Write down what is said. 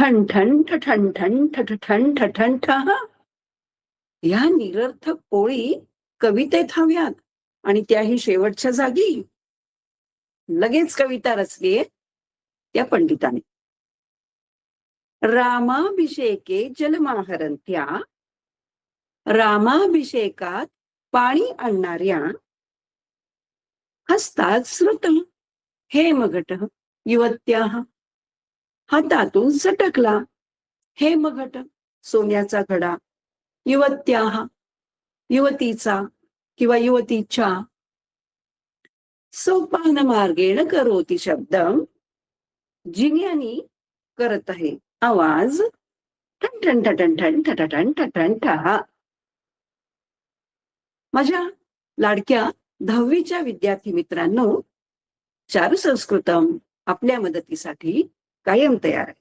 ठण ठण ठण ठण ठण ठण ठण ठण. ह्या निरर्थक ओळी कवितेत हव्यात आणि त्याही शेवटच्या जागी. लगेच कविता रचलीये त्या पंडिताने. रामाभिषेके जलमाहरंत्या, रामाभिषेकात पाणी आणणाऱ्या, हस्तात श्रुत हेमघट युवत्याः, हातातून सटकला हेमघट सोन्याचा घडा, युवत्याः युवतीचा किंवा युवतीच्या, सोपान मार्गेण करोती शब्दम, जिन्यानी करत आहे आवाज ठण ठण ठण ठण ठण ठण ठण ठण. माझ्या लाडक्या 10वीच्या विद्यार्थी मित्रांनो, चारू संस्कृतम आपल्या मदतीसाठी कायम तयार आहे.